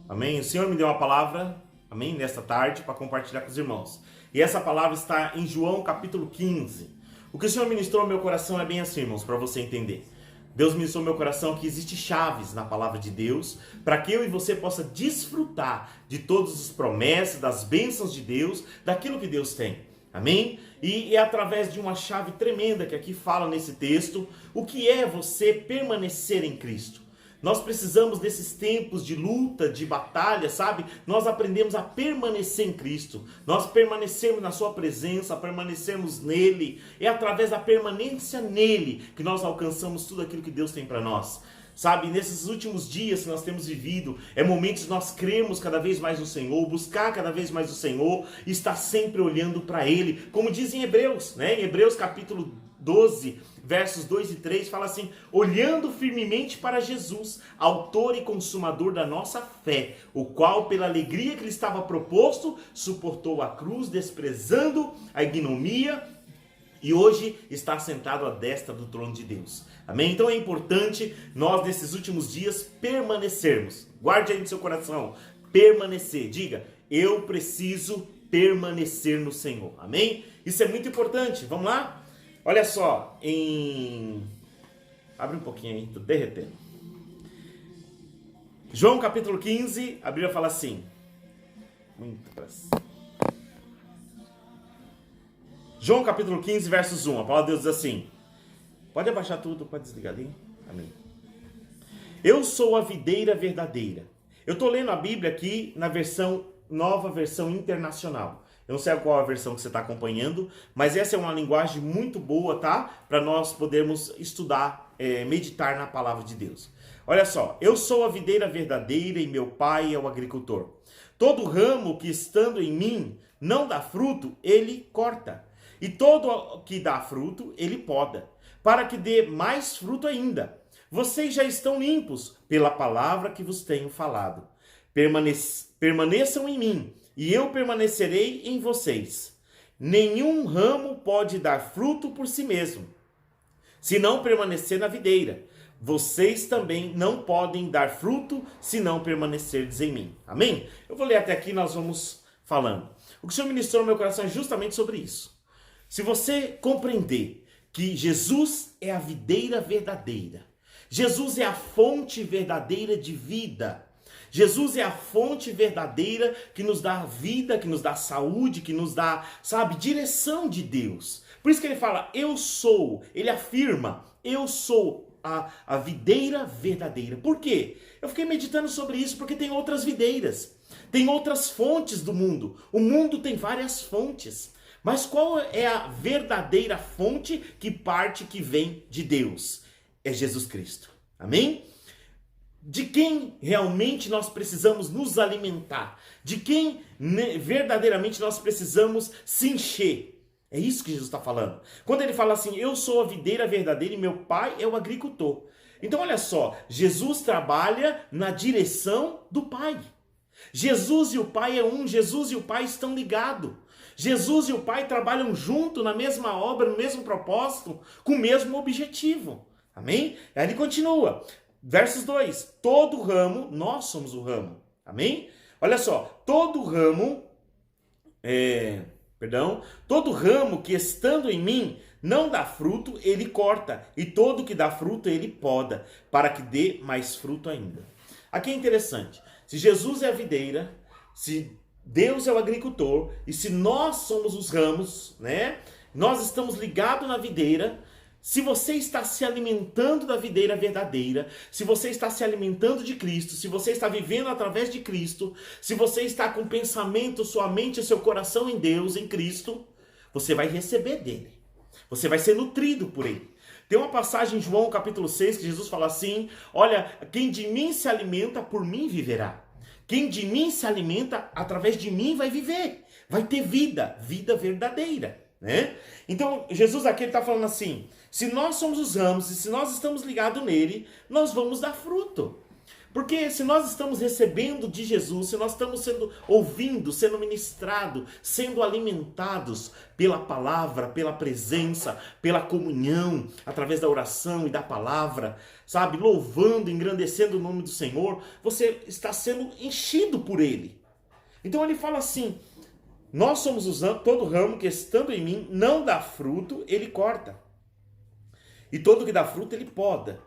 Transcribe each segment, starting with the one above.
Amém? O Senhor me deu uma palavra, amém, nesta tarde para compartilhar com os irmãos. E essa palavra está em João capítulo 15. O que o Senhor ministrou ao meu coração é bem assim, irmãos, para você entender. Deus ministrou ao meu coração que existe chaves na palavra de Deus para que eu e você possa desfrutar de todas as promessas, das bênçãos de Deus, daquilo que Deus tem. Amém? E é através de uma chave tremenda que aqui fala nesse texto, o que é você permanecer em Cristo. Nós precisamos desses tempos de luta, de batalha, sabe? Nós aprendemos a permanecer em Cristo. Nós permanecemos na sua presença, permanecemos nele. É através da permanência nele que nós alcançamos tudo aquilo que Deus tem para nós. Sabe, nesses últimos dias que nós temos vivido, é momentos de nós crermos cada vez mais no Senhor, buscar cada vez mais o Senhor, e estar sempre olhando para Ele, como diz em Hebreus, né? Em Hebreus capítulo 12, versos 2 e 3, fala assim: olhando firmemente para Jesus, autor e consumador da nossa fé, o qual, pela alegria que lhe estava proposto, suportou a cruz, desprezando a ignomia, e hoje está sentado à destra do trono de Deus. Amém? Então é importante nós, nesses últimos dias, permanecermos. Guarde aí no seu coração. Permanecer. Diga, eu preciso permanecer no Senhor. Amém? Isso é muito importante. Vamos lá? Olha só, abre um pouquinho aí, tô derretendo. João capítulo 15, a Bíblia fala assim. João capítulo 15, versos 1. A palavra de Deus diz assim. Pode abaixar tudo, pode desligar ali. Amém. Eu sou a videira verdadeira. Eu estou lendo a Bíblia aqui na nova versão internacional. Eu não sei qual a versão que você está acompanhando, mas essa é uma linguagem muito boa, tá? Para nós podermos estudar, meditar na palavra de Deus. Olha só, eu sou a videira verdadeira e meu pai é o agricultor. Todo ramo que estando em mim não dá fruto, ele corta. E todo que dá fruto, ele poda, para que dê mais fruto ainda. Vocês já estão limpos pela palavra que vos tenho falado. Permaneçam em mim, e eu permanecerei em vocês. Nenhum ramo pode dar fruto por si mesmo, se não permanecer na videira. Vocês também não podem dar fruto, se não permanecerdes em mim. Amém? Eu vou ler até aqui, nós vamos falando. O que o Senhor ministrou no meu coração é justamente sobre isso. Se você compreender que Jesus é a videira verdadeira, Jesus é a fonte verdadeira de vida, Jesus é a fonte verdadeira que nos dá vida, que nos dá saúde, que nos dá, sabe, direção de Deus. Por isso que ele fala, eu sou, ele afirma, eu sou a videira verdadeira. Por quê? Eu fiquei meditando sobre isso porque tem outras videiras, tem outras fontes do mundo. O mundo tem várias fontes. Mas qual é a verdadeira fonte que vem de Deus? É Jesus Cristo. Amém? De quem realmente nós precisamos nos alimentar? De quem verdadeiramente nós precisamos se encher? É isso que Jesus está falando. Quando ele fala assim, eu sou a videira verdadeira e meu pai é o agricultor. Então olha só, Jesus trabalha na direção do Pai. Jesus e o Pai é um, Jesus e o Pai estão ligados. Jesus e o Pai trabalham junto na mesma obra, no mesmo propósito, com o mesmo objetivo. Amém? Aí ele continua. Versos 2. Todo ramo, nós somos o ramo. Amém? Olha só. Todo ramo que estando em mim não dá fruto, ele corta. E todo que dá fruto, ele poda, para que dê mais fruto ainda. Aqui é interessante. Se Jesus é a videira, se Deus é o agricultor, e se nós somos os ramos, né? Nós estamos ligados na videira. Se você está se alimentando da videira verdadeira, se você está se alimentando de Cristo, se você está vivendo através de Cristo, se você está com o pensamento, sua mente e seu coração em Deus, em Cristo, você vai receber dele. Você vai ser nutrido por ele. Tem uma passagem em João capítulo 6 que Jesus fala assim, olha, quem de mim se alimenta, por mim viverá. Quem de mim se alimenta, através de mim vai viver. Vai ter vida, vida verdadeira. Né? Então, Jesus aqui está falando assim, se nós somos os ramos e se nós estamos ligados nele, nós vamos dar fruto. Porque se nós estamos recebendo de Jesus, se nós estamos sendo ouvindo, sendo ministrados, sendo alimentados pela palavra, pela presença, pela comunhão, através da oração e da palavra, sabe, louvando, engrandecendo o nome do Senhor, você está sendo enchido por Ele. Então ele fala assim: nós somos todo ramo que estando em mim não dá fruto, ele corta. E todo que dá fruto, ele poda.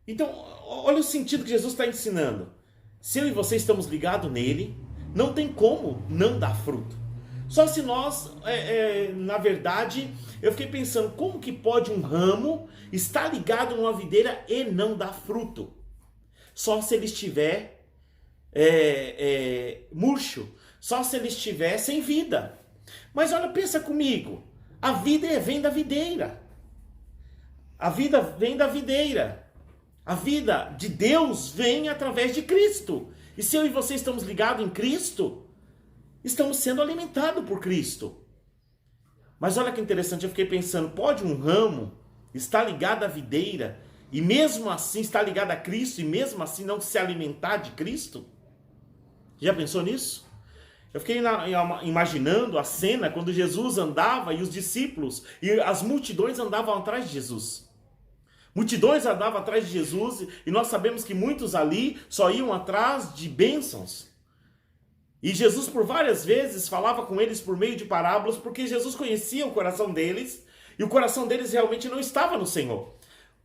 Então, olha o sentido que Jesus está ensinando. Se eu e você estamos ligados nele, não tem como não dar fruto. Só se nós, na verdade, eu fiquei pensando, como que pode um ramo estar ligado numa videira e não dar fruto? Só se ele estiver murcho, só se ele estiver sem vida. Mas olha, pensa comigo, a vida vem da videira. A vida vem da videira. A vida de Deus vem através de Cristo. E se eu e você estamos ligados em Cristo, estamos sendo alimentados por Cristo. Mas olha que interessante, eu fiquei pensando, pode um ramo estar ligado à videira e mesmo assim estar ligado a Cristo e mesmo assim não se alimentar de Cristo? Já pensou nisso? Eu fiquei imaginando a cena quando Jesus andava e os discípulos e as multidões andavam atrás de Jesus. Multidões andavam atrás de Jesus e nós sabemos que muitos ali só iam atrás de bênçãos. E Jesus por várias vezes falava com eles por meio de parábolas, porque Jesus conhecia o coração deles e o coração deles realmente não estava no Senhor.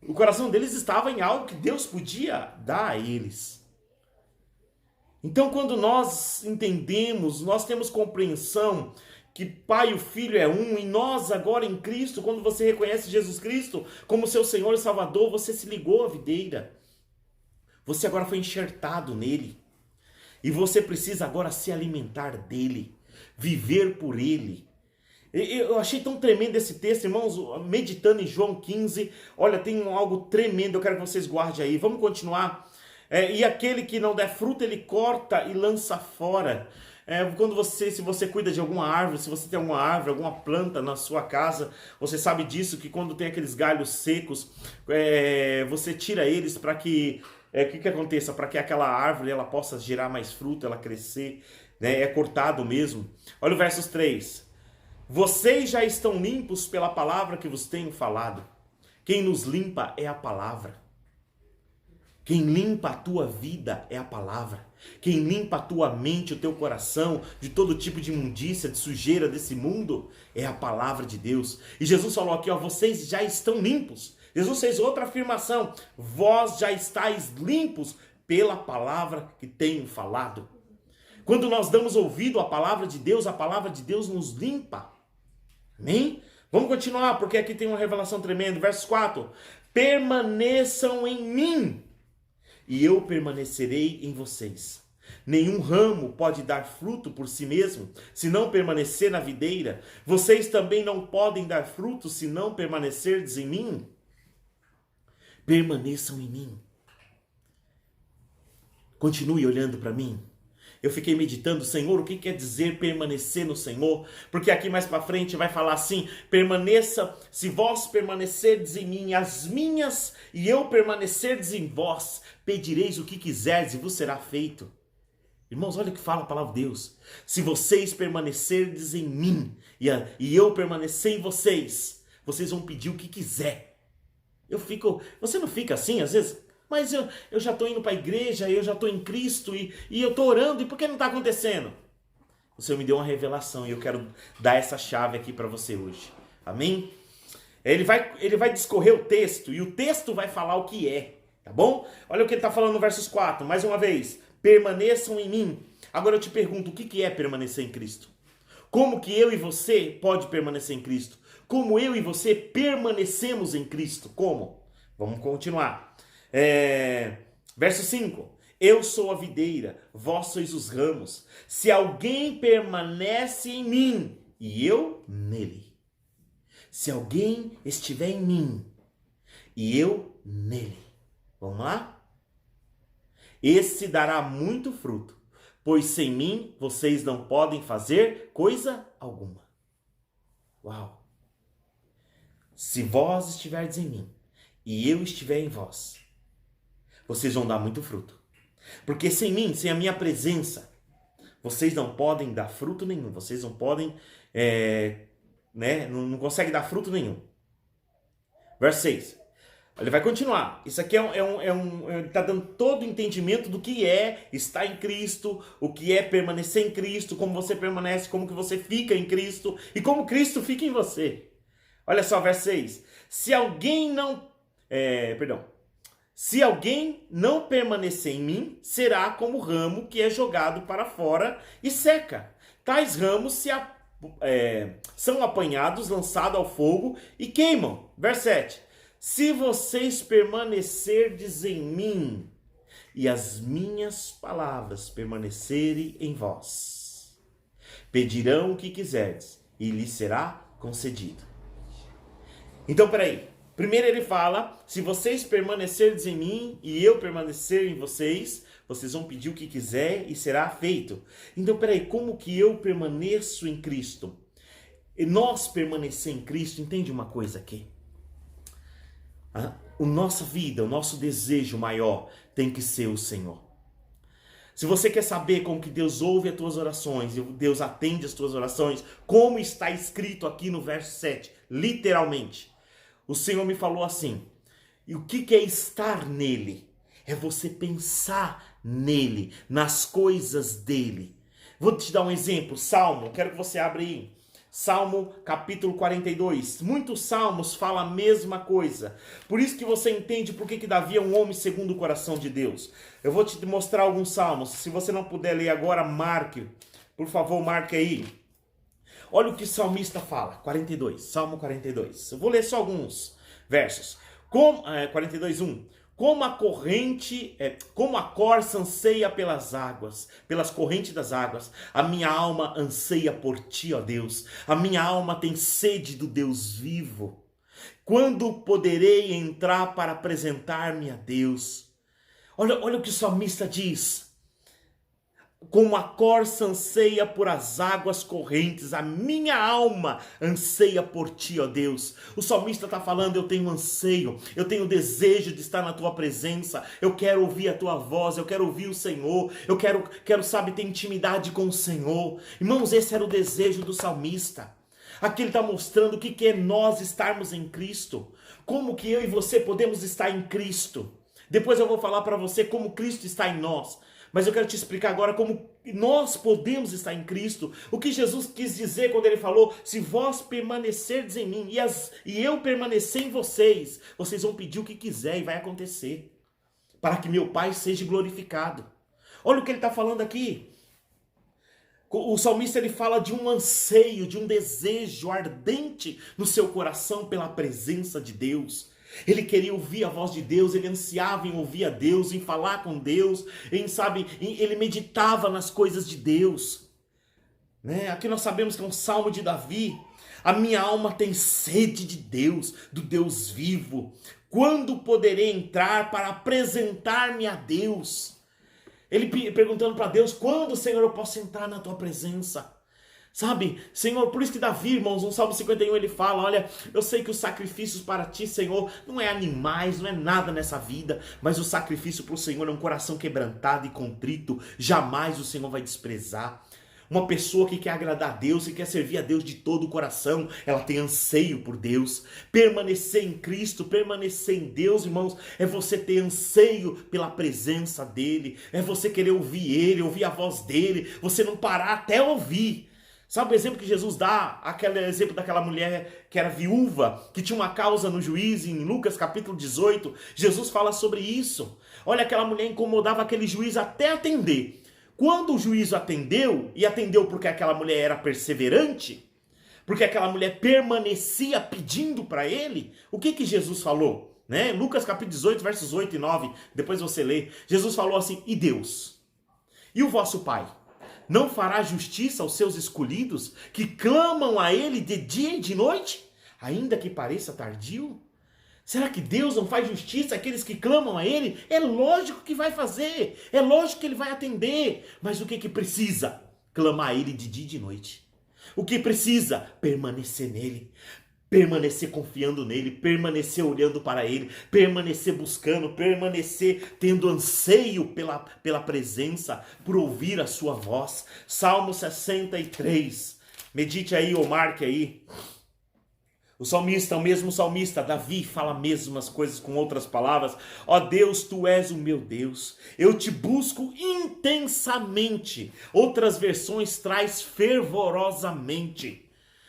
O coração deles estava em algo que Deus podia dar a eles. Então, quando nós entendemos, nós temos compreensão que Pai e o Filho é um, e nós agora em Cristo, quando você reconhece Jesus Cristo como seu Senhor e Salvador, você se ligou à videira. Você agora foi enxertado nele. E você precisa agora se alimentar dele, viver por ele. Eu achei tão tremendo esse texto, irmãos, meditando em João 15, olha, tem algo tremendo, eu quero que vocês guardem aí. Vamos continuar. E aquele que não der fruto, ele corta e lança fora. Se você cuida de alguma árvore, se você tem alguma árvore, alguma planta na sua casa, você sabe disso, que quando tem aqueles galhos secos, você tira eles para que que aconteça? Para que aquela árvore ela possa gerar mais fruto, ela crescer, né? É cortado mesmo. Olha o versos 3. Vocês já estão limpos pela palavra que vos tenho falado. Quem nos limpa é a palavra. Quem limpa a tua vida é a palavra. Quem limpa a tua mente, o teu coração, de todo tipo de imundícia, de sujeira desse mundo, é a palavra de Deus. E Jesus falou aqui, ó, vocês já estão limpos. Jesus fez outra afirmação, vós já estáis limpos pela palavra que tenho falado. Quando nós damos ouvido à palavra de Deus, a palavra de Deus nos limpa. Amém? Vamos continuar, porque aqui tem uma revelação tremenda. Verso 4. Permaneçam em mim, e eu permanecerei em vocês. Nenhum ramo pode dar fruto por si mesmo, se não permanecer na videira. Vocês também não podem dar fruto, se não permanecerdes em mim. Permaneçam em mim. Continue olhando para mim. Eu fiquei meditando, Senhor, o que quer dizer permanecer no Senhor? Porque aqui mais para frente vai falar assim, permaneça, se vós permanecerdes em mim, as minhas, e eu permanecerdes em vós, pedireis o que quiserdes e vos será feito. Irmãos, olha o que fala a palavra de Deus. Se vocês permanecerdes em mim, e eu permanecer em vocês, vocês vão pedir o que quiser. Você não fica assim às vezes? Mas eu já estou indo para a igreja, eu já estou em Cristo e eu estou orando, e por que não está acontecendo? O Senhor me deu uma revelação e eu quero dar essa chave aqui para você hoje. Amém? Ele vai discorrer o texto e o texto vai falar o que é, tá bom? Olha o que ele está falando no versos 4, mais uma vez. Permaneçam em mim. Agora eu te pergunto, o que é permanecer em Cristo? Como que eu e você pode permanecer em Cristo? Como eu e você permanecemos em Cristo? Como? Vamos continuar. Verso 5. Eu sou a videira, vós sois os ramos. Se alguém permanece em mim e eu nele. Se alguém estiver em mim e eu nele. Vamos lá? Esse dará muito fruto, pois sem mim vocês não podem fazer coisa alguma. Uau! Se vós estiverdes em mim e eu estiver em vós, vocês vão dar muito fruto. Porque sem mim, sem a minha presença, vocês não podem dar fruto nenhum. Vocês não podem, não conseguem dar fruto nenhum. Verso 6. Ele vai continuar. Isso aqui ele está dando todo o entendimento do que é estar em Cristo, o que é permanecer em Cristo, como você permanece, como que você fica em Cristo e como Cristo fica em você. Olha só, verso 6. Se alguém não permanecer em mim, será como ramo que é jogado para fora e seca. Tais ramos são apanhados, lançados ao fogo e queimam. Verso 7. Se vocês permanecerdes em mim e as minhas palavras permanecerem em vós, pedirão o que quiserdes e lhes será concedido. Então, peraí. Primeiro ele fala, se vocês permanecerdes em mim e eu permanecer em vocês, vocês vão pedir o que quiser e será feito. Então, peraí, como que eu permaneço em Cristo? E nós permanecer em Cristo, entende uma coisa aqui? A nossa vida, o nosso desejo maior tem que ser o Senhor. Se você quer saber como que Deus ouve as tuas orações, e Deus atende as tuas orações, como está escrito aqui no verso 7, literalmente, o Senhor me falou assim, e o que é estar nele? É você pensar nele, nas coisas dele. Vou te dar um exemplo, Salmo, quero que você abra aí. Salmo capítulo 42. Muitos salmos falam a mesma coisa. Por isso que você entende por que Davi é um homem segundo o coração de Deus. Eu vou te mostrar alguns salmos. Se você não puder ler agora, marque. Por favor, marque aí. Olha o que o salmista fala. 42. Salmo 42. Eu vou ler só alguns versos. 42:1. Como a corça anseia pelas águas, pelas correntes das águas, a minha alma anseia por ti, ó Deus. A minha alma tem sede do Deus vivo. Quando poderei entrar para apresentar-me a Deus? Olha o que o salmista diz. Como a corça anseia por as águas correntes, a minha alma anseia por ti, ó Deus. O salmista está falando, eu tenho anseio, eu tenho desejo de estar na tua presença, eu quero ouvir a tua voz, eu quero ouvir o Senhor, eu quero sabe, ter intimidade com o Senhor. Irmãos, esse era o desejo do salmista. Aqui ele está mostrando o que é nós estarmos em Cristo, como que eu e você podemos estar em Cristo. Depois eu vou falar para você como Cristo está em nós. Mas eu quero te explicar agora como nós podemos estar em Cristo. O que Jesus quis dizer quando ele falou, se vós permanecerdes em mim e eu permanecer em vocês, vocês vão pedir o que quiser e vai acontecer. Para que meu Pai seja glorificado. Olha o que ele está falando aqui. O salmista ele fala de um anseio, de um desejo ardente no seu coração pela presença de Deus. Ele queria ouvir a voz de Deus, ele ansiava em ouvir a Deus, em falar com Deus, ele meditava nas coisas de Deus. Aqui nós sabemos que é um salmo de Davi. A minha alma tem sede de Deus, do Deus vivo. Quando poderei entrar para apresentar-me a Deus? Ele perguntando para Deus, quando, Senhor, eu posso entrar na tua presença? Sabe, Senhor, por isso que Davi, irmãos, no Salmo 51 ele fala, olha, eu sei que os sacrifícios para ti, Senhor, não é animais, não é nada nessa vida, mas o sacrifício para o Senhor é um coração quebrantado e contrito, jamais o Senhor vai desprezar. Uma pessoa que quer agradar a Deus e quer servir a Deus de todo o coração, ela tem anseio por Deus. Permanecer em Cristo, permanecer em Deus, irmãos, é você ter anseio pela presença dEle, é você querer ouvir Ele, ouvir a voz dEle, você não parar até ouvir. Sabe o exemplo que Jesus dá? Aquele exemplo daquela mulher que era viúva, que tinha uma causa no juiz, em Lucas capítulo 18. Jesus fala sobre isso. Olha, aquela mulher incomodava aquele juiz até atender. Quando o juiz atendeu, e atendeu porque aquela mulher era perseverante, porque aquela mulher permanecia pedindo para ele, o que Jesus falou? Lucas capítulo 18, versos 8 e 9, depois você lê. Jesus falou assim, e Deus? E o vosso Pai? Não fará justiça aos seus escolhidos, que clamam a Ele de dia e de noite, ainda que pareça tardio? Será que Deus não faz justiça àqueles que clamam a Ele? É lógico que vai fazer, é lógico que Ele vai atender, mas o que precisa? Clamar a Ele de dia e de noite. O que precisa? Permanecer nele. permanecer confiando nele, permanecer olhando para ele, permanecer buscando, permanecer tendo anseio pela presença, por ouvir a sua voz. Salmo 63, medite aí ou marque aí. O salmista, o mesmo salmista, Davi, fala as mesmas coisas com outras palavras. Ó Deus, tu és o meu Deus, eu te busco intensamente. Outras versões traz fervorosamente.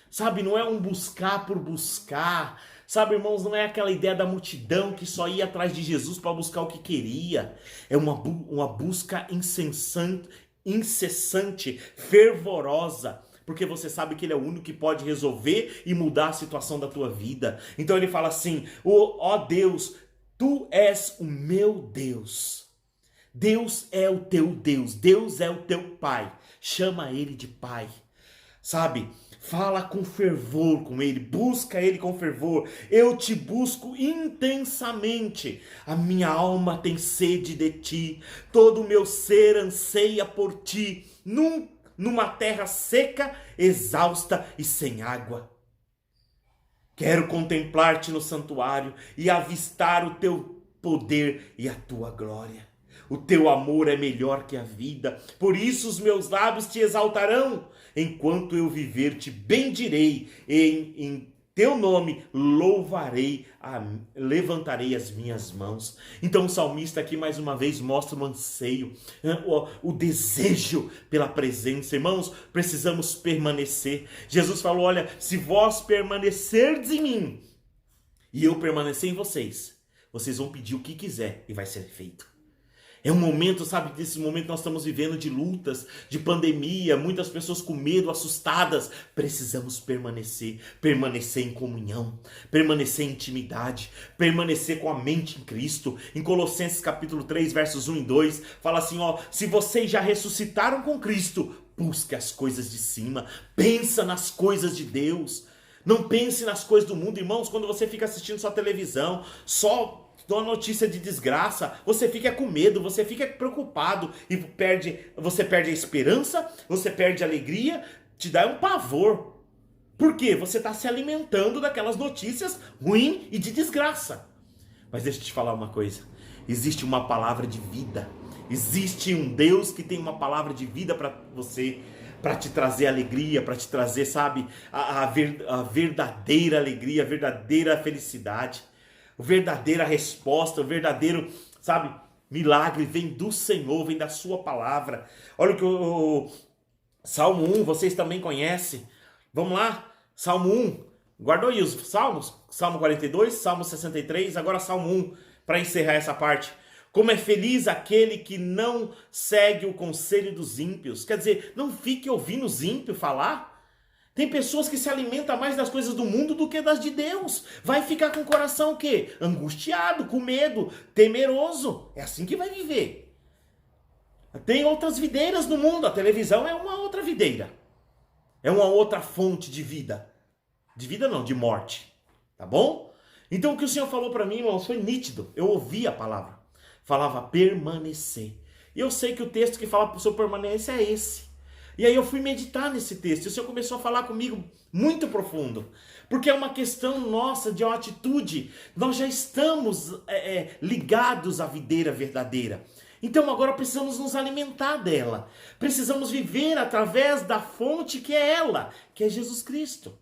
Sabe, não é um buscar por buscar. Sabe, irmãos, não é aquela ideia da multidão que só ia atrás de Jesus para buscar o que queria. É uma busca incessante, fervorosa. Porque você sabe que ele é o único que pode resolver e mudar a situação da tua vida. Então ele fala assim, ó Deus, tu és o meu Deus. Deus é o teu Deus, Deus é o teu Pai. Chama ele de Pai. Sabe, fala com fervor com ele, busca ele com fervor. Eu te busco intensamente. A minha alma tem sede de ti. Todo o meu ser anseia por ti. Numa terra seca, exausta e sem água. Quero contemplar-te no santuário e avistar o teu poder e a tua glória. O teu amor é melhor que a vida, por isso os meus lábios te exaltarão. Enquanto eu viver, te bendirei, em teu nome louvarei, levantarei as minhas mãos. Então o salmista aqui mais uma vez mostra o anseio, o desejo pela presença. Irmãos, precisamos permanecer. Jesus falou, olha, se vós permanecerdes em mim e eu permanecer em vocês, vocês vão pedir o que quiser e vai ser feito. É um momento, sabe, desse momento nós estamos vivendo de lutas, de pandemia, muitas pessoas com medo, assustadas. Precisamos permanecer em comunhão, permanecer em intimidade, permanecer com a mente em Cristo. Em Colossenses capítulo 3, versos 1 e 2, fala assim, ó, se vocês já ressuscitaram com Cristo, busque as coisas de cima, pensa nas coisas de Deus. Não pense nas coisas do mundo, irmãos, quando você fica assistindo sua televisão, só uma notícia de desgraça, você fica com medo, você fica preocupado e você perde a esperança, você perde a alegria, te dá um pavor. Por quê? Você está se alimentando daquelas notícias ruins e de desgraça. Mas deixa eu te falar uma coisa, existe uma palavra de vida, existe um Deus que tem uma palavra de vida para você, para te trazer alegria, para te trazer, sabe, a verdadeira alegria, a verdadeira felicidade. A verdadeira resposta, o verdadeiro, sabe, milagre vem do Senhor, vem da sua palavra. Olha o que o Salmo 1, vocês também conhecem. Vamos lá, Salmo 1, guardou aí os salmos? Salmo 42, Salmo 63, agora Salmo 1, para encerrar essa parte. Como é feliz aquele que não segue o conselho dos ímpios. Quer dizer, não fique ouvindo os ímpios falar. Tem pessoas que se alimentam mais das coisas do mundo do que das de Deus. Vai ficar com o coração o quê? Angustiado, com medo, temeroso. É assim que vai viver. Tem outras videiras no mundo. A televisão é uma outra videira. É uma outra fonte de vida. De vida não, de morte. Tá bom? Então o que o Senhor falou para mim, irmãos, foi nítido. Eu ouvi a palavra. Falava permanecer. E eu sei que o texto que fala para o seu permanecer é esse. E aí eu fui meditar nesse texto, e o Senhor começou a falar comigo muito profundo, porque é uma questão nossa de uma atitude. Nós já estamos ligados à videira verdadeira, então agora precisamos nos alimentar dela, precisamos viver através da fonte que é ela, que é Jesus Cristo.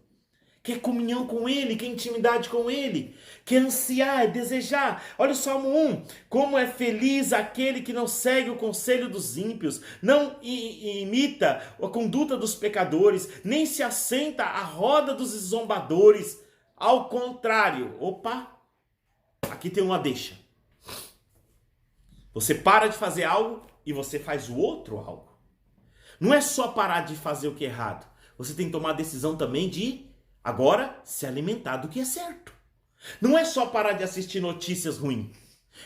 Que é comunhão com Ele, que é intimidade com Ele, que é ansiar, é desejar. Olha o Salmo 1, como é feliz aquele que não segue o conselho dos ímpios, não imita a conduta dos pecadores, nem se assenta à roda dos zombadores. Ao contrário, aqui tem uma deixa. Você para de fazer algo e você faz o outro algo. Não é só parar de fazer o que é errado, você tem que tomar a decisão também de agora, se alimentar do que é certo. Não é só parar de assistir notícias ruins.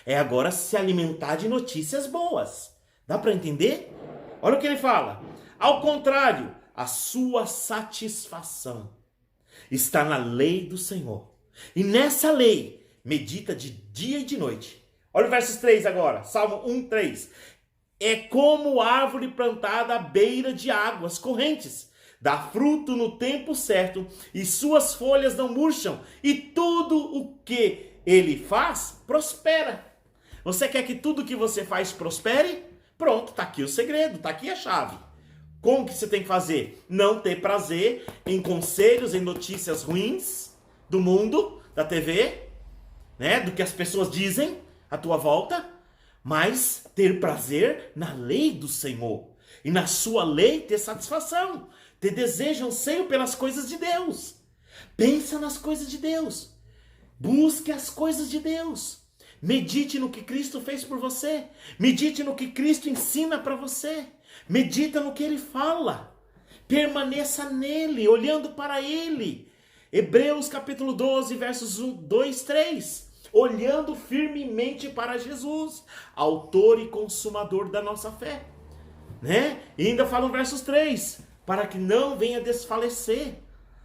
É agora se alimentar de notícias boas. Dá para entender? Olha o que ele fala. Ao contrário, a sua satisfação está na lei do Senhor. E nessa lei, medita de dia e de noite. Olha o versos 3 agora. Salmo 1, 3. É como árvore plantada à beira de águas correntes. dá fruto no tempo certo e suas folhas não murcham, e tudo o que ele faz prospera. Você quer que tudo que você faz prospere? Pronto, tá aqui o segredo, tá aqui a chave. Como que você tem que fazer? Não ter prazer em conselhos, em notícias ruins do mundo, da TV, né, do que as pessoas dizem à tua volta, mas ter prazer na lei do Senhor. E na sua lei ter satisfação, ter desejo, anseio pelas coisas de Deus. Pensa nas coisas de Deus. Busque as coisas de Deus. Medite no que Cristo fez por você. Medite no que Cristo ensina para você. Medita no que Ele fala. Permaneça nele, olhando para Ele. Hebreus capítulo 12, versos 2, 3. Olhando firmemente para Jesus, autor e consumador da nossa fé. Né? E ainda fala no versos 3, para que não venha desfalecer.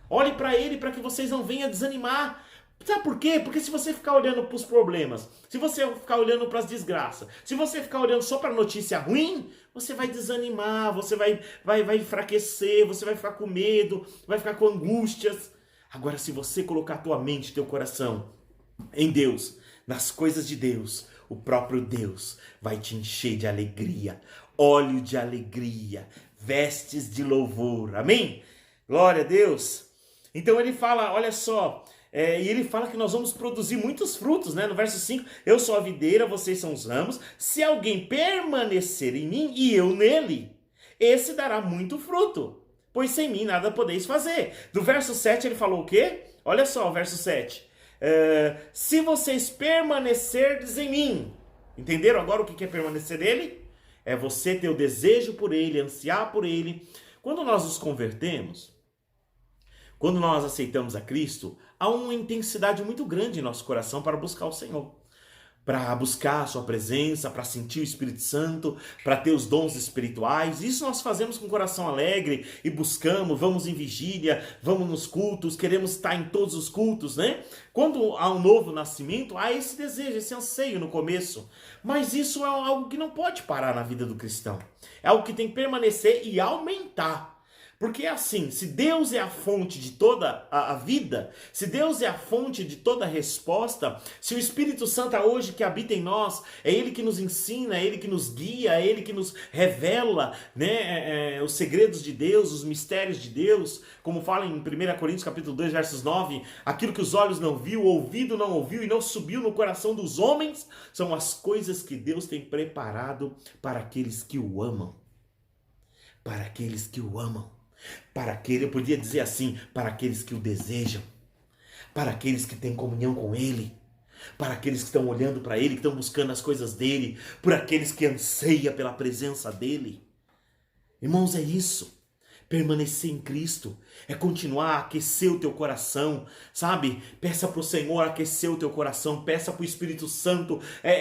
Olhe para Ele para que vocês não venham desanimar. Sabe por quê? Porque se você ficar olhando para os problemas, se você ficar olhando para as desgraças, se você ficar olhando só para a notícia ruim, você vai desanimar, você vai enfraquecer, você vai ficar com medo, vai ficar com angústias. Agora, se você colocar a tua mente, teu coração em Deus, nas coisas de Deus, o próprio Deus vai te encher de alegria, óleo de alegria, vestes de louvor. Amém? Glória a Deus. Então ele fala, olha só, e ele fala que nós vamos produzir muitos frutos, né? No verso 5, eu sou a videira, vocês são os ramos. Se alguém permanecer em mim e eu nele, esse dará muito fruto, pois sem mim nada podeis fazer. Do verso 7 ele falou o quê? Olha só o verso 7. Se vocês permanecerdes em mim. Entenderam agora o que é permanecer nele? É você ter o desejo por ele, ansiar por ele. Quando nós nos convertemos, quando nós aceitamos a Cristo, há uma intensidade muito grande em nosso coração para buscar o Senhor. Para buscar a sua presença, para sentir o Espírito Santo, para ter os dons espirituais. Isso nós fazemos com o coração alegre e buscamos, vamos em vigília, vamos nos cultos, queremos estar em todos os cultos, né? Quando há um novo nascimento, há esse desejo, esse anseio no começo. Mas isso é algo que não pode parar na vida do cristão. É algo que tem que permanecer e aumentar. Porque é assim, se Deus é a fonte de toda a vida, se Deus é a fonte de toda a resposta, se o Espírito Santo hoje que habita em nós, é Ele que nos ensina, é Ele que nos guia, é Ele que nos revela, né, os segredos de Deus, os mistérios de Deus, como fala em 1 Coríntios capítulo 2, versos 9, aquilo que os olhos não viu, o ouvido não ouviu e não subiu no coração dos homens, são as coisas que Deus tem preparado para aqueles que o amam. Para aqueles que o amam. Para aquele, eu podia dizer assim, para aqueles que o desejam, para aqueles que têm comunhão com Ele, para aqueles que estão olhando para Ele, que estão buscando as coisas dEle, por aqueles que anseiam pela presença dEle. Irmãos, é isso. Permanecer em Cristo é continuar a aquecer o teu coração, sabe? Peça para o Senhor aquecer o teu coração, peça para o Espírito Santo,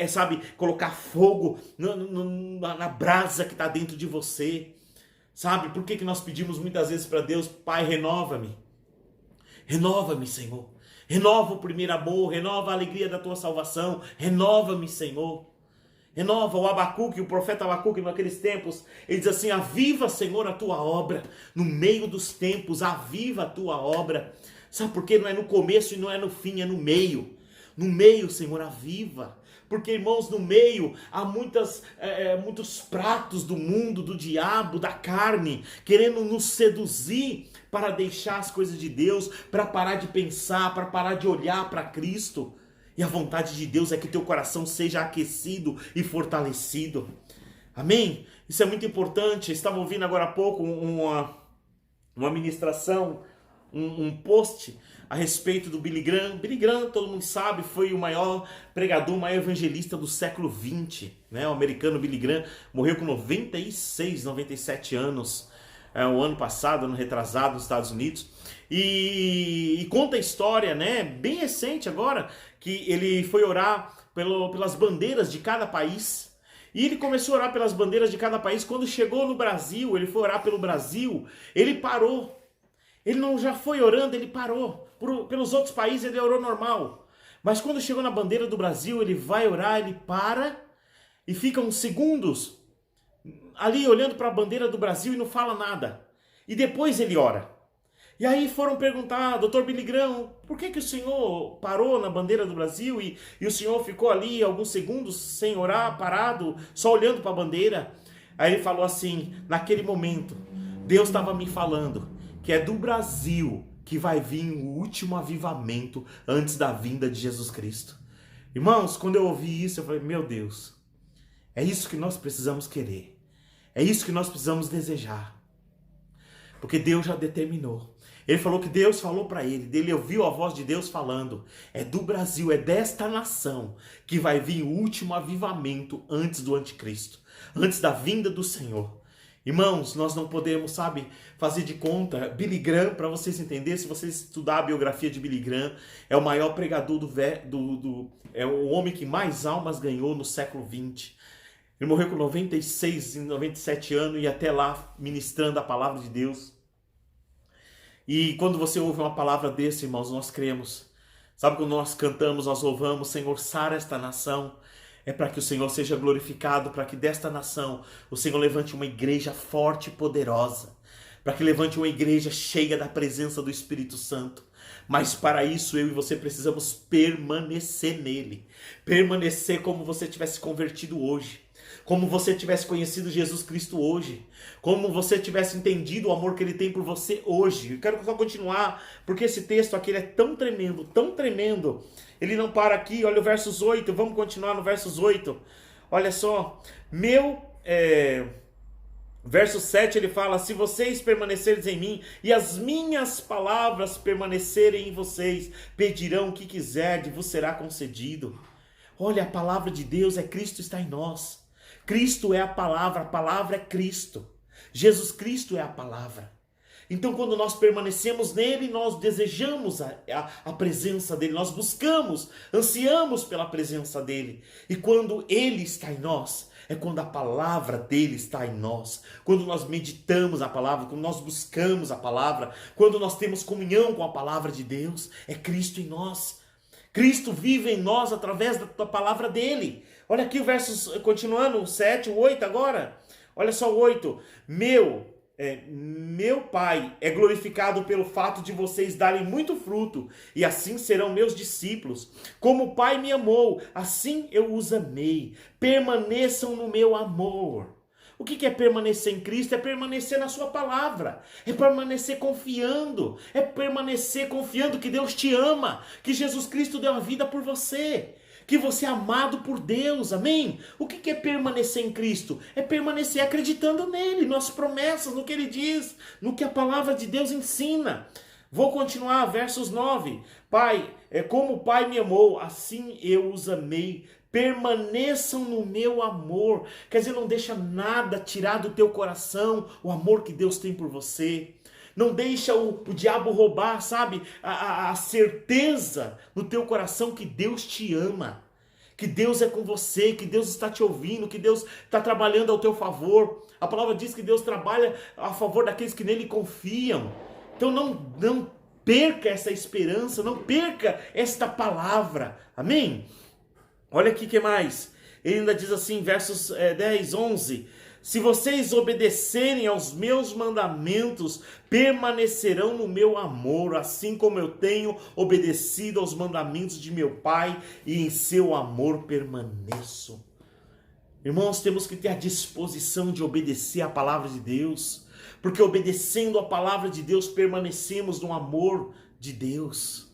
sabe? Colocar fogo na brasa que está dentro de você. Sabe, por que nós pedimos muitas vezes para Deus, Pai, renova-me. Renova-me, Senhor. Renova o primeiro amor, renova a alegria da tua salvação. Renova-me, Senhor. Renova o Abacuque, o profeta Abacuque, naqueles tempos, ele diz assim, aviva, Senhor, a tua obra. No meio dos tempos, aviva a tua obra. Sabe por quê? Não é no começo e não é no fim, é no meio. No meio, Senhor, aviva. Porque, irmãos, no meio há muitos pratos do mundo, do diabo, da carne, querendo nos seduzir para deixar as coisas de Deus, para parar de pensar, para parar de olhar para Cristo. E a vontade de Deus é que teu coração seja aquecido e fortalecido. Amém? Isso é muito importante. Eu estava ouvindo agora há pouco uma ministração, um post a respeito do Billy Graham. Billy Graham, todo mundo sabe, foi o maior pregador, o maior evangelista do século XX, né? O americano Billy Graham morreu com 96, 97 anos, o ano passado, ano retrasado, nos Estados Unidos. E conta a história, né, bem recente agora, que ele foi orar pelas bandeiras de cada país. E ele começou a orar pelas bandeiras de cada país. Quando chegou no Brasil, ele foi orar pelo Brasil, ele parou. Ele não já foi orando, ele parou. Pelos outros países ele orou normal. Mas quando chegou na bandeira do Brasil, ele vai orar, ele para e fica uns segundos ali olhando para a bandeira do Brasil e não fala nada. E depois ele ora. E aí foram perguntar, doutor Billy Graham, por que o senhor parou na bandeira do Brasil e o senhor ficou ali alguns segundos sem orar, parado, só olhando para a bandeira? Aí ele falou assim, naquele momento, Deus estava me falando que é do Brasil que vai vir o último avivamento antes da vinda de Jesus Cristo. Irmãos, quando eu ouvi isso, eu falei, meu Deus, é isso que nós precisamos querer. É isso que nós precisamos desejar. Porque Deus já determinou. Ele falou que Deus falou para ele ouviu a voz de Deus falando, é do Brasil, é desta nação que vai vir o último avivamento antes do anticristo, antes da vinda do Senhor. Irmãos, nós não podemos, fazer de conta. Billy Graham, para vocês entenderem, se vocês estudar a biografia de Billy Graham, é o maior pregador é o homem que mais almas ganhou no século XX. Ele morreu com 96, 97 anos e até lá ministrando a palavra de Deus. E quando você ouve uma palavra desse, irmãos, nós cremos. Sabe, quando nós cantamos, nós louvamos, Senhor, sara esta nação. É para que o Senhor seja glorificado, para que desta nação o Senhor levante uma igreja forte e poderosa. Para que levante uma igreja cheia da presença do Espírito Santo. Mas para isso eu e você precisamos permanecer nele. Permanecer como você tivesse convertido hoje. Como você tivesse conhecido Jesus Cristo hoje. Como você tivesse entendido o amor que Ele tem por você hoje. Eu quero só continuar, porque esse texto aqui ele é tão tremendo, tão tremendo. Ele não para aqui, olha o versos 8, vamos continuar no versos 8. Olha só, verso 7 ele fala, se vocês permanecerem em mim e as minhas palavras permanecerem em vocês, pedirão o que quiserem e vos será concedido. Olha, a palavra de Deus é Cristo está em nós. Cristo é a palavra é Cristo. Jesus Cristo é a palavra. Então, quando nós permanecemos nele, nós desejamos a presença dele, nós buscamos, ansiamos pela presença dele. E quando ele está em nós, é quando a palavra dele está em nós. Quando nós meditamos a palavra, quando nós buscamos a palavra, quando nós temos comunhão com a palavra de Deus, é Cristo em nós. Cristo vive em nós através da palavra dele. Olha aqui o verso, continuando, o 7, o 8 agora. Olha só o 8. Meu Pai é glorificado pelo fato de vocês darem muito fruto, e assim serão meus discípulos. Como o Pai me amou, assim eu os amei. Permaneçam no meu amor. O que é permanecer em Cristo? É permanecer na sua palavra. É permanecer confiando. É permanecer confiando que Deus te ama. Que Jesus Cristo deu a vida por você. Que você é amado por Deus. Amém? O que é permanecer em Cristo? É permanecer acreditando nele, nas promessas, no que ele diz, no que a palavra de Deus ensina. Vou continuar, versos 9. Pai, como o Pai me amou, assim eu os amei. Permaneçam no meu amor. Quer dizer, não deixa nada tirar do teu coração o amor que Deus tem por você. Não deixa o diabo roubar, a certeza no teu coração que Deus te ama. Que Deus é com você, que Deus está te ouvindo, que Deus está trabalhando ao teu favor. A palavra diz que Deus trabalha a favor daqueles que nele confiam. Então não perca essa esperança, não perca esta palavra. Amém? Olha aqui o que mais. Ele ainda diz assim, versos 10, 11. Se vocês obedecerem aos meus mandamentos, permanecerão no meu amor, assim como eu tenho obedecido aos mandamentos de meu Pai, e em seu amor permaneço. Irmãos, temos que ter a disposição de obedecer a palavra de Deus, porque obedecendo a palavra de Deus, permanecemos no amor de Deus.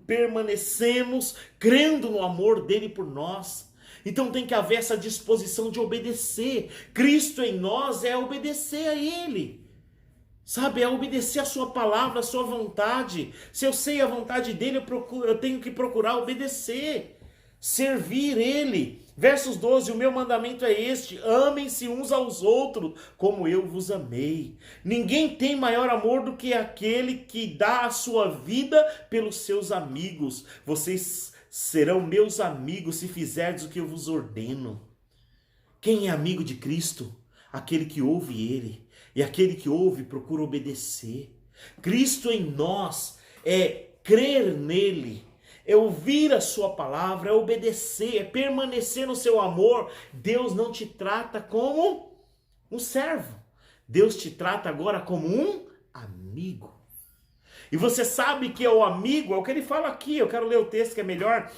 Permanecemos crendo no amor dele por nós. Então tem que haver essa disposição de obedecer. Cristo em nós é obedecer a ele. É obedecer a sua palavra, a sua vontade. Se eu sei a vontade dele, eu tenho que procurar obedecer. Servir ele. Versos 12, o meu mandamento é este: amem-se uns aos outros, como eu vos amei. Ninguém tem maior amor do que aquele que dá a sua vida pelos seus amigos. Vocês serão meus amigos se fizerdes o que eu vos ordeno. Quem é amigo de Cristo? Aquele que ouve ele. E aquele que ouve procura obedecer. Cristo em nós é crer nele. É ouvir a sua palavra, é obedecer, é permanecer no seu amor. Deus não te trata como um servo. Deus te trata agora como um amigo. E você sabe que é o amigo, é o que ele fala aqui. Eu quero ler o texto que é melhor.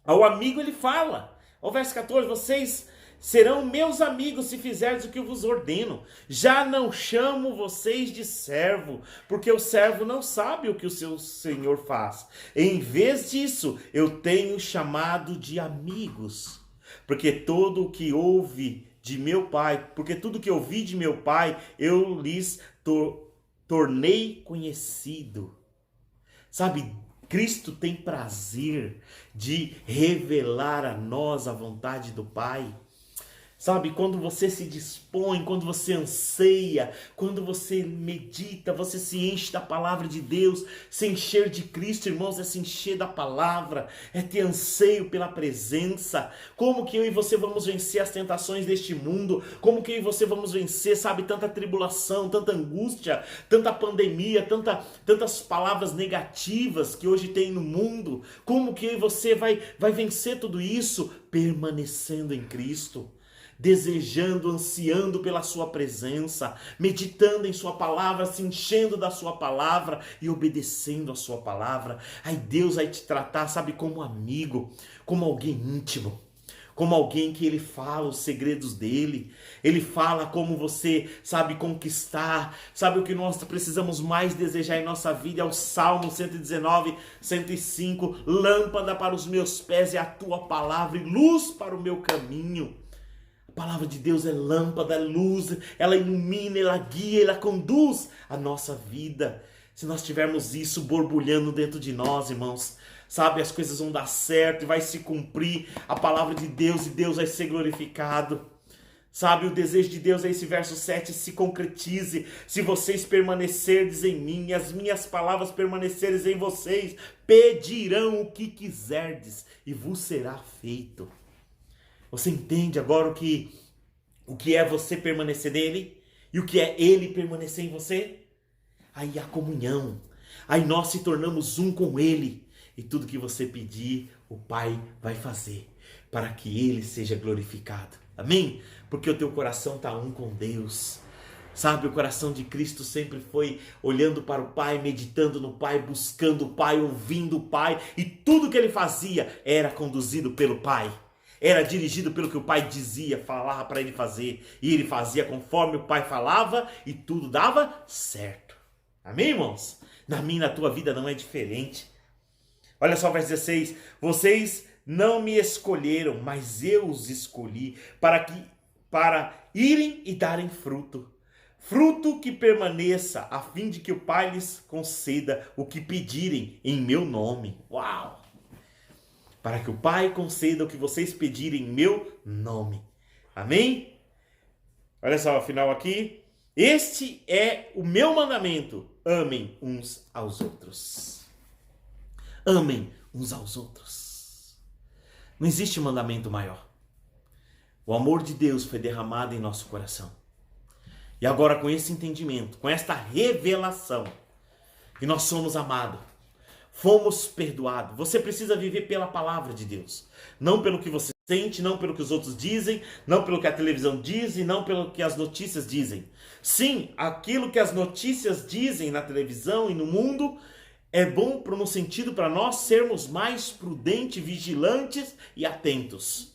Ao amigo ele fala. Ao verso 14, vocês serão meus amigos se fizerdes o que eu vos ordeno. Já não chamo vocês de servo, porque o servo não sabe o que o seu senhor faz. Em vez disso, eu tenho chamado de amigos. Porque todo o que ouve de meu pai, porque tudo que ouvi de meu pai, eu lhes tornei conhecido. Sabe, Cristo tem prazer de revelar a nós a vontade do Pai. Sabe, quando você se dispõe, quando você anseia, quando você medita, você se enche da palavra de Deus. Se encher de Cristo, irmãos, é se encher da palavra, é ter anseio pela presença. Como que eu e você vamos vencer as tentações deste mundo? Como que eu e você vamos vencer, sabe, tanta tribulação, tanta angústia, tanta pandemia, tantas palavras negativas que hoje tem no mundo? Como que eu e você vai vencer tudo isso? Permanecendo em Cristo. Desejando, ansiando pela sua presença, meditando em sua palavra, se enchendo da sua palavra e obedecendo a sua palavra. Aí Deus vai te tratar, sabe, como amigo, como alguém íntimo, como alguém que ele fala os segredos dele, ele fala como você sabe conquistar, sabe o que nós precisamos mais desejar em nossa vida é o Salmo 119, 105, lâmpada para os meus pés é a tua palavra e luz para o meu caminho. A palavra de Deus é lâmpada, é luz, ela ilumina, ela guia, ela conduz a nossa vida. Se nós tivermos isso borbulhando dentro de nós, irmãos, sabe, as coisas vão dar certo e vai se cumprir a palavra de Deus e Deus vai ser glorificado. Sabe, o desejo de Deus é esse verso 7, se concretize. Se vocês permanecerdes em mim e as minhas palavras permanecerem em vocês, pedirão o que quiserdes e vos será feito. Você entende agora o que é você permanecer nele? E o que é ele permanecer em você? Aí a comunhão. Aí nós se tornamos um com ele. E tudo que você pedir, o Pai vai fazer. Para que ele seja glorificado. Amém? Porque o teu coração está um com Deus. Sabe, o coração de Cristo sempre foi olhando para o Pai, meditando no Pai, buscando o Pai, ouvindo o Pai. E tudo que ele fazia era conduzido pelo Pai. Era dirigido pelo que o Pai dizia, falava para ele fazer. E ele fazia conforme o Pai falava e tudo dava certo. Amém, irmãos? Na minha e na tua vida não é diferente. Olha só o verso 16. Vocês não me escolheram, mas eu os escolhi para irem e darem fruto. Fruto que permaneça, a fim de que o Pai lhes conceda o que pedirem em meu nome. Uau! Para que o Pai conceda o que vocês pedirem em meu nome. Amém? Olha só o final aqui. Este é o meu mandamento. Amem uns aos outros. Amem uns aos outros. Não existe mandamento maior. O amor de Deus foi derramado em nosso coração. E agora com esse entendimento, com esta revelação, que nós somos amados, fomos perdoados. Você precisa viver pela palavra de Deus. Não pelo que você sente, não pelo que os outros dizem, não pelo que a televisão diz e não pelo que as notícias dizem. Sim, aquilo que as notícias dizem na televisão e no mundo é bom no sentido para nós sermos mais prudentes, vigilantes e atentos.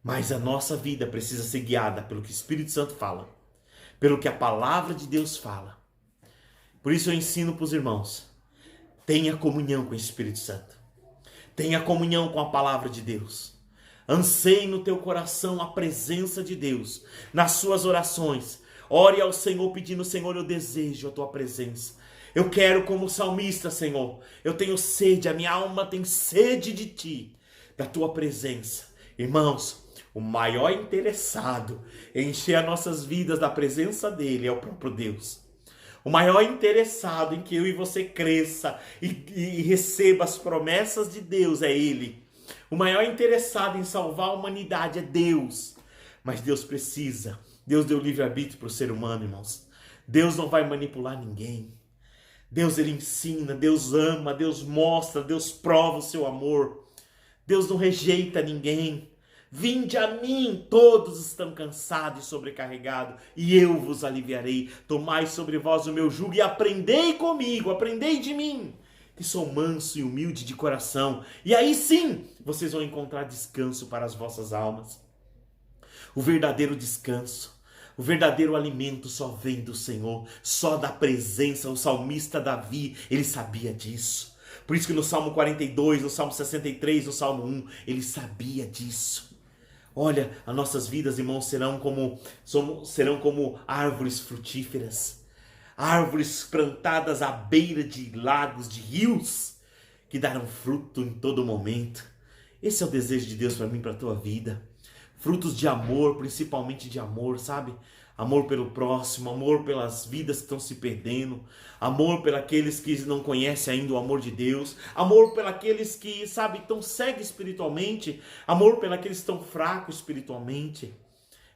Mas a nossa vida precisa ser guiada pelo que o Espírito Santo fala, pelo que a palavra de Deus fala. Por isso eu ensino para os irmãos, tenha comunhão com o Espírito Santo. Tenha comunhão com a palavra de Deus. Anseie no teu coração a presença de Deus. Nas suas orações, ore ao Senhor pedindo, Senhor, eu desejo a tua presença. Eu quero como salmista, Senhor. Eu tenho sede, a minha alma tem sede de ti, da tua presença. Irmãos, o maior interessado em encher as nossas vidas da presença dele é o próprio Deus. O maior interessado em que eu e você cresça e receba as promessas de Deus é ele. O maior interessado em salvar a humanidade é Deus. Mas Deus precisa. Deus deu livre-arbítrio para o ser humano, irmãos. Deus não vai manipular ninguém. Deus, ele ensina, Deus ama, Deus mostra, Deus prova o seu amor. Deus não rejeita ninguém. Vinde a mim, todos estão cansados e sobrecarregados, e eu vos aliviarei. Tomai sobre vós o meu jugo e aprendei comigo, aprendei de mim, que sou manso e humilde de coração. E aí sim, vocês vão encontrar descanso para as vossas almas. O verdadeiro descanso, o verdadeiro alimento só vem do Senhor, só da presença. O salmista Davi, ele sabia disso. Por isso que no Salmo 42, no Salmo 63, no Salmo 1, ele sabia disso. Olha, as nossas vidas, irmãos, serão como árvores frutíferas. Árvores plantadas à beira de lagos, de rios, que darão fruto em todo momento. Esse é o desejo de Deus para mim, para a tua vida. Frutos de amor, principalmente de amor, sabe? Amor pelo próximo, amor pelas vidas que estão se perdendo, amor pelos que não conhecem ainda o amor de Deus, amor pelos que, sabe, estão cegos espiritualmente, amor pelos que estão fracos espiritualmente.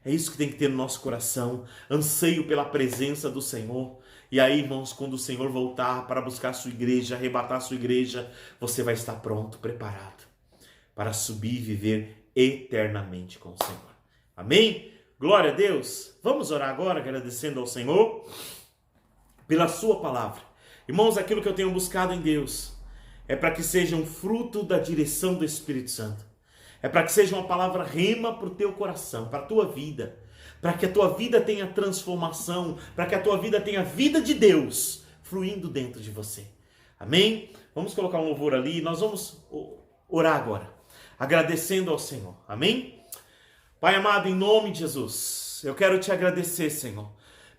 É isso que tem que ter no nosso coração, anseio pela presença do Senhor. E aí, irmãos, quando o Senhor voltar para buscar a sua igreja, arrebatar a sua igreja, você vai estar pronto, preparado para subir e viver eternamente com o Senhor. Amém? Glória a Deus. Vamos orar agora agradecendo ao Senhor pela sua palavra. Irmãos, aquilo que eu tenho buscado em Deus é para que seja um fruto da direção do Espírito Santo. É para que seja uma palavra rema para o teu coração, para a tua vida. Para que a tua vida tenha transformação, para que a tua vida tenha vida de Deus fluindo dentro de você. Amém? Vamos colocar um louvor ali e nós vamos orar agora, agradecendo ao Senhor. Amém? Pai amado, em nome de Jesus, eu quero te agradecer, Senhor,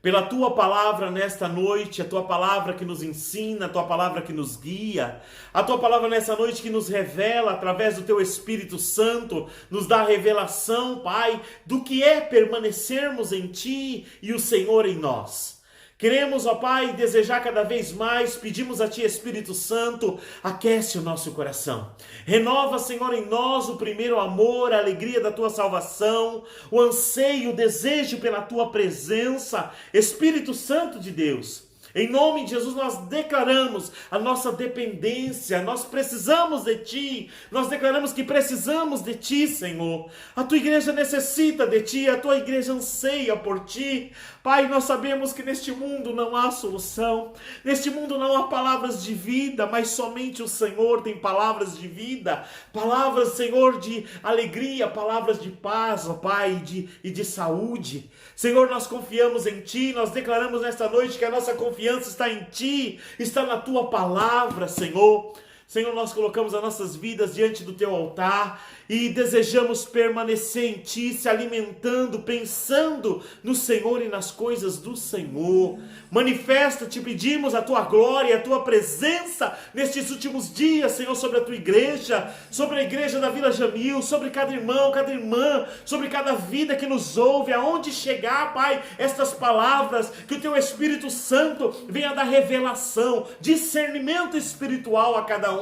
pela tua palavra nesta noite, a tua palavra que nos ensina, a tua palavra que nos guia, a tua palavra nessa noite que nos revela através do teu Espírito Santo, nos dá a revelação, Pai, do que é permanecermos em ti e o Senhor em nós. Queremos, ó Pai, desejar cada vez mais, pedimos a Ti, Espírito Santo, aquece o nosso coração. Renova, Senhor, em nós o primeiro amor, a alegria da Tua salvação, o anseio, o desejo pela Tua presença. Espírito Santo de Deus, em nome de Jesus nós declaramos a nossa dependência, nós precisamos de Ti, nós declaramos que precisamos de Ti, Senhor. A Tua igreja necessita de Ti, a Tua igreja anseia por Ti. Pai, nós sabemos que neste mundo não há solução, neste mundo não há palavras de vida, mas somente o Senhor tem palavras de vida, palavras, Senhor, de alegria, palavras de paz, ó Pai, e de saúde. Senhor, nós confiamos em Ti, nós declaramos nesta noite que a nossa confiança está em Ti, está na Tua palavra, Senhor. Senhor, nós colocamos as nossas vidas diante do Teu altar e desejamos permanecer em Ti, se alimentando, pensando no Senhor e nas coisas do Senhor. Manifesta, te pedimos a Tua glória, a Tua presença nestes últimos dias, Senhor, sobre a Tua igreja, sobre a igreja da Vila Jamil, sobre cada irmão, cada irmã, sobre cada vida que nos ouve, aonde chegar, Pai, estas palavras, que o Teu Espírito Santo venha dar revelação, discernimento espiritual a cada um,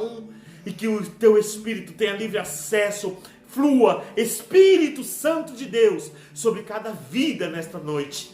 e que o Teu Espírito tenha livre acesso, flua, Espírito Santo de Deus, sobre cada vida nesta noite.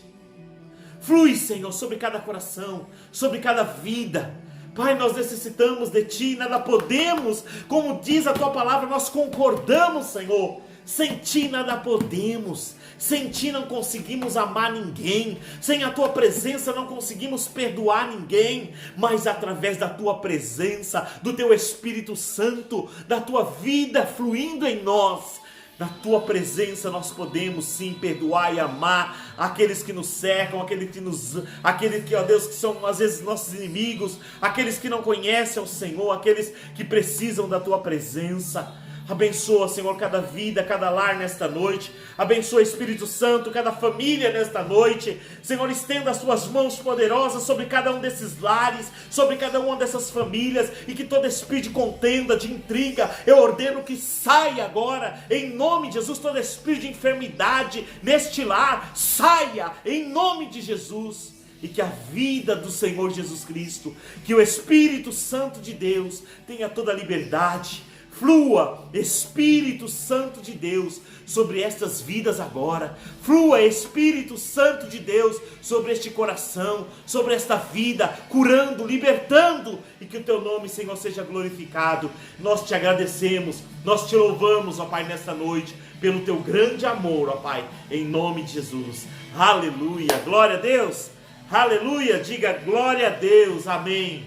Flui, Senhor, sobre cada coração, sobre cada vida. Pai, nós necessitamos de Ti, nada podemos, como diz a Tua palavra, nós concordamos, Senhor. Sem Ti nada podemos, sem Ti não conseguimos amar ninguém, sem a Tua presença não conseguimos perdoar ninguém, mas através da Tua presença, do Teu Espírito Santo, da Tua vida fluindo em nós, na Tua presença nós podemos sim perdoar e amar aqueles que nos cercam, aqueles que, ó Deus, que são às vezes nossos inimigos, aqueles que não conhecem o Senhor, aqueles que precisam da Tua presença. Abençoa, Senhor, cada vida, cada lar nesta noite. Abençoa, Espírito Santo, cada família nesta noite. Senhor, estenda as Tuas mãos poderosas sobre cada um desses lares, sobre cada uma dessas famílias, e que todo espírito de contenda, de intriga, eu ordeno que saia agora, em nome de Jesus. Todo espírito de enfermidade neste lar, saia, em nome de Jesus. E que a vida do Senhor Jesus Cristo, que o Espírito Santo de Deus tenha toda a liberdade. Flua, Espírito Santo de Deus, sobre estas vidas agora. Flua, Espírito Santo de Deus, sobre este coração, sobre esta vida, curando, libertando, e que o Teu nome, Senhor, seja glorificado. Nós Te agradecemos, nós Te louvamos, ó Pai, nesta noite, pelo teu grande amor, ó Pai, em nome de Jesus. Aleluia, glória a Deus, aleluia, diga glória a Deus, amém,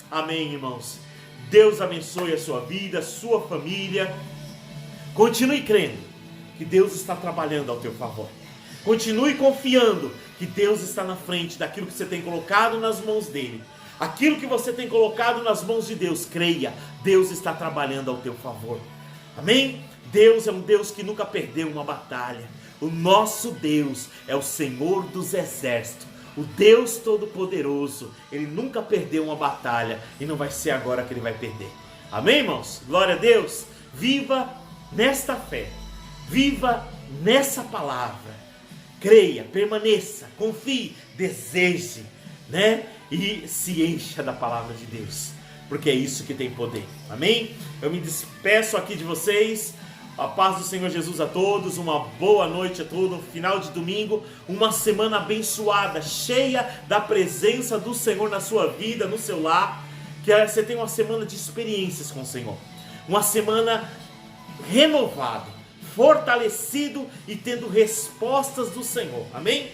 amém, irmãos. Deus abençoe a sua vida, a sua família. Continue crendo que Deus está trabalhando ao teu favor. Continue confiando que Deus está na frente daquilo que você tem colocado nas mãos dele. Aquilo que você tem colocado nas mãos de Deus, creia, Deus está trabalhando ao teu favor. Amém? Deus é um Deus que nunca perdeu uma batalha. O nosso Deus é o Senhor dos exércitos, o Deus Todo-Poderoso. Ele nunca perdeu uma batalha e não vai ser agora que ele vai perder. Amém, irmãos? Glória a Deus. Viva nesta fé, viva nessa palavra. Creia, permaneça, confie, deseje, né? E se encha da palavra de Deus, porque é isso que tem poder. Amém? Eu me despeço aqui de vocês. A paz do Senhor Jesus a todos, uma boa noite a todos, um final de domingo, uma semana abençoada, cheia da presença do Senhor na sua vida, no seu lar. Que você tenha uma semana de experiências com o Senhor, uma semana renovado, fortalecido e tendo respostas do Senhor. Amém?